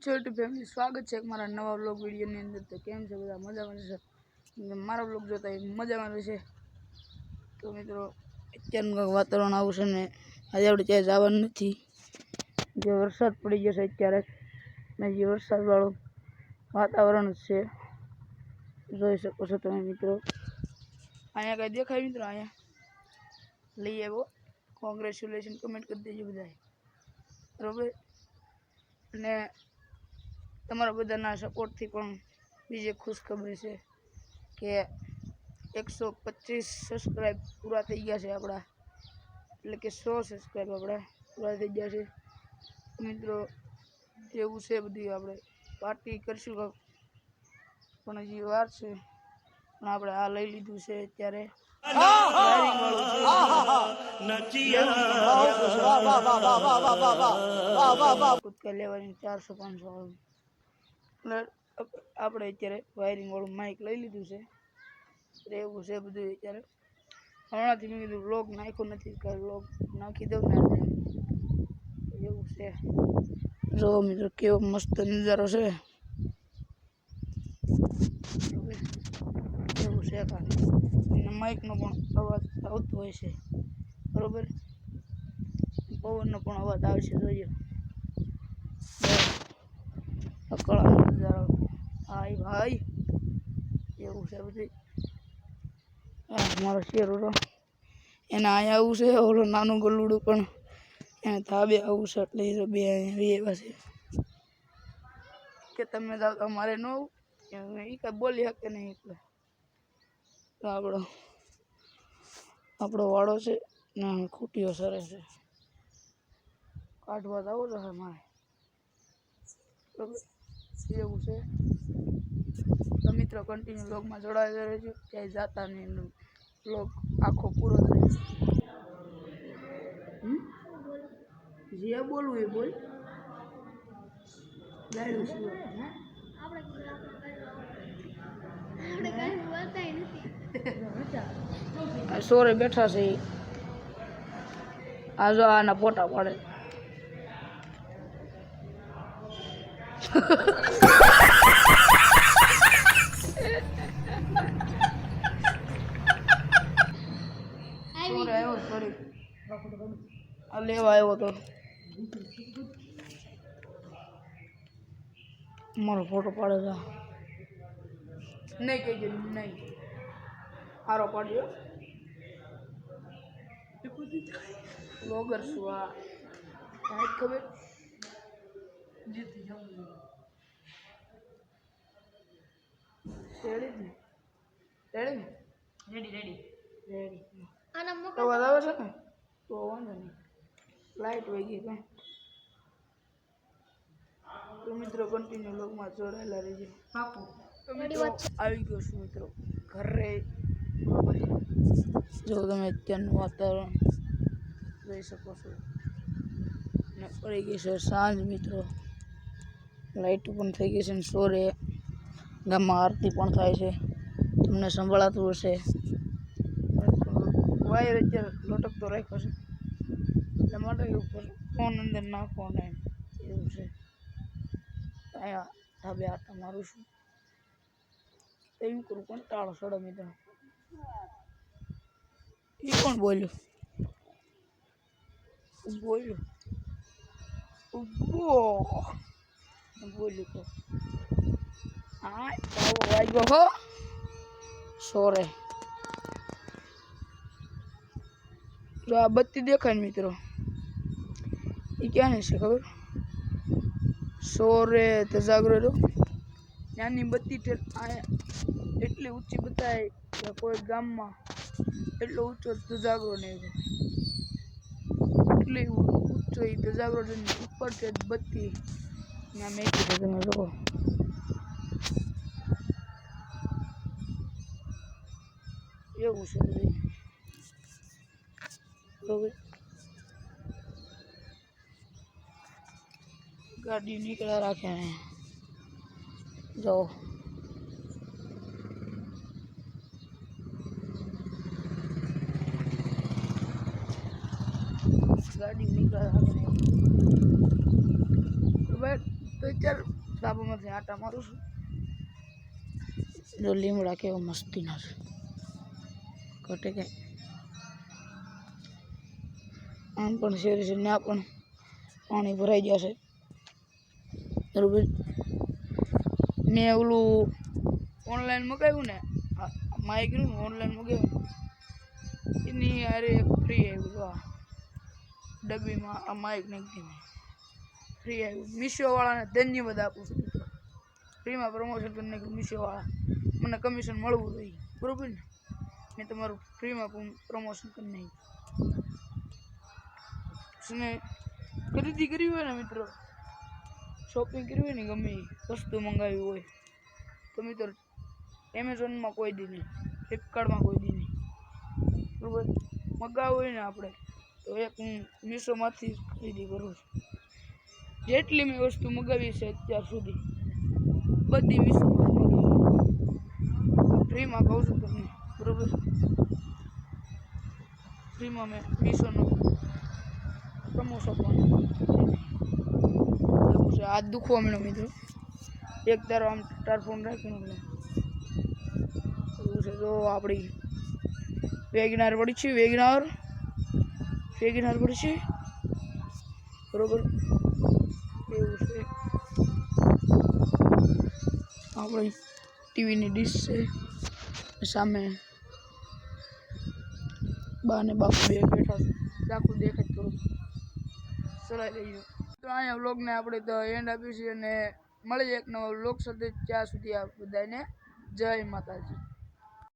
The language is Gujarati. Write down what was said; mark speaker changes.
Speaker 1: छोटी फैमिली स्वागत है मारा नवा व्लॉग वीडियो ની અંદર। तो કેમ છે બધા મજામાં છે? મારો વ્લોગ જોતા મજામાં રહેશે। તો મિત્રો અત્યારનું વાતાવરણ આવું છે ને આજે આપણે ક્યાંય જવાનું નથી, જે વરસાદ પડી ગયો છે અત્યારે ને જે વરસાદ વાળું વાતાવરણ છે જોઈ શકો છો તમે મિત્રો। અહીંયા કઈ દેખાય મિત્રો? અહીંયા લઈ આવ્યો, કોંગ્રેચ્યુલેશન કમેન્ટ કરી દેજો બધા, બરોબર ने तमारा बधाना सपोर्ट थी पण बीजे खुशखबरी है कि 125 सब्सक्राइब पूरा थी गया है अपना, एटले के 100 सब्सक्राइब अपना पूरा थी गया है मित्रों। एवं से बधी आपणे पार्टी करशुं पण हजी वार छे, पण आपणे आ लई लीधुं छे अत्यारे कूदका लेवानी 400-500 આપણે અત્યારે વાયરિંગ વાળું માઇક લઈ લીધું છે। એવું છે બધું અત્યારે। હમણાંથી મેં કીધું વ્લોગ નાખ્યો નથી, વ્લોગ નાખી દઉં ને એવું છે। જો મિત્રો કેવો મસ્ત નજારો છે, એવું છે કાંઈ માઇકનો પણ અવાજ આવતો હોય છે, બરોબર પવનનો પણ અવાજ આવશે જોઈએ। કળાનો નજારો હાય ભાઈ એવું છે બધું। મારો શેરો એને અહીંયા આવું છે, ઓલો નાનું ગલુડું પણ એને ધાબે આવું છે એટલે એ બે અહીંયા છે કે તમે જાઓ તો અમારે ન આવું, એ કાંઈ બોલી શકે નહીં એટલે આપણો વાળો છે ને ખૂટીઓ સરે છે, કાઢવા આવો તો મારે એવું છે। તો મિત્રો કન્ટિન્યુ વ્લોગમાં જોડાયેલા રહેજો, ક્યાંય જાતા નહીં, વ્લોગ આખો પૂરો થાય। જે બોલવું એ બોલ, ગાયડું શું સોરે બેઠા છે, આ જો આના ફોટા પાડે लेवा आयो तो मारो फोटो पाड़े था नहीं कही नहीं हारो पाड़ियो ब्लॉगर सुआ काय खबर जीती जाऊं ready ready ready ready ready आना मो तो बतावे છે ને તો વાંધો નહીં, લાઈટ વહી ગઈ કાંઈ। તો મિત્રો કન્ટિન્યુ લોગમાં જોડાયેલા રહેજો પાકું। તો મિત્રો આવી ગયો છું મિત્રો ઘરે, જો તમે અત્યારનું વાતાવરણ જોઈ શકો છો ને પડી ગઈ છે સાંજ મિત્રો, લાઈટ પણ થઈ ગઈ છે ને સોરે ગામમાં આરતી પણ થાય છે, તમને સંભળાતું હશે। વાયર અત્યારે લટકતો રાખ્યો છે એટલે માટે ઉપર ફોન અંદર નાખવો ને એવું છે। અહીંયા ધાબે આટા મારું છું, એવું કરું કંટાળો સડો મિત્રો। એ કોણ બોલ્યું બોલ્યું બોલ્યું તો હા વાગ્યો હો સોરે। तो आ बत्ती देखा मित्रों, ये क्या है खबर? सोरे तजागरो यानी बत्ती एटली ऊंची बताए कि कोई गाम में एटलो ऊंचो तजागरो नहीं, एटली ऊंचो तजागरो ऊपर से बत्ती यहाँ मेकी है तुम लोगों ये गाड़ी निकला रखे हैं जाओ गाड़ी निकला रखे हैं। તો અત્યારે ધાબામાંથી આટા મારું છું. જો લીમડા કેવા મસ્તીના છે, ઘટે કાંઈ. આમ પણ શેરી છે, ત્યાં પણ પાણી ભરાઈ જશે. બરોબર. મેં ઓલું ઓનલાઈન મગાવ્યું ને, માઇક ઓનલાઈન મગાવ્યું એની અરે ફ્રી આવ્યું તો ડબ્બીમાં આ માઇક નાખી મેં ફ્રી આવ્યું. મીશોવાળાને ધન્યવાદ આપું છું મિત્રો. ફ્રીમાં પ્રમોશન કરી નાખ્યું મીશોવાળા. મને કમિશન મળવું જોઈએ, બરાબર ને? મેં તમારું ફ્રીમાં પ્રમોશન કરી નાખ્યું. ખરીદી કરવી હોય ને મિત્રો, શોપિંગ કરવી હોય ને, ગમે એ વસ્તુ મંગાવી હોય તો મિત્રો એમેઝોનમાં કોઈ દી નહીં, ફ્લિપકાર્ટમાં કોઈ દી નહીં, બરાબર? મગાવવું હોય ને આપણે તો એક હું મીશોમાંથી ખરીદી કરું છું. જેટલી મેં વસ્તુ મગાવી છે અત્યાર સુધી બધી મીશોમાંથી મગાવી. ફ્રીમાં કહું છું તમને, બરાબર? ફ્રીમાં મેં મીશોનું પ્રમોશન પણ એવું છે. હાથ દુખવા મળ્યો મિત્રો, એક તારો આમ ફોન રાખીને એવું છે. તો આપણી વેગનાર પડી છે, વેગનાર પડી છે, બરોબર? એવું છે. આપણી ટીવીની ડીશ છે, સામે બા ને બાપુ બે બેઠા છે. ચાકુ દેખાય થોડું ચલાવી લઈએ. તો અહીંયા વ્લોગને આપણે તો એન્ડ આપ્યું છે અને મળી એક નવા વ્લોગ સાથે. ત્યાં સુધી આ બધાને જય માતાજી.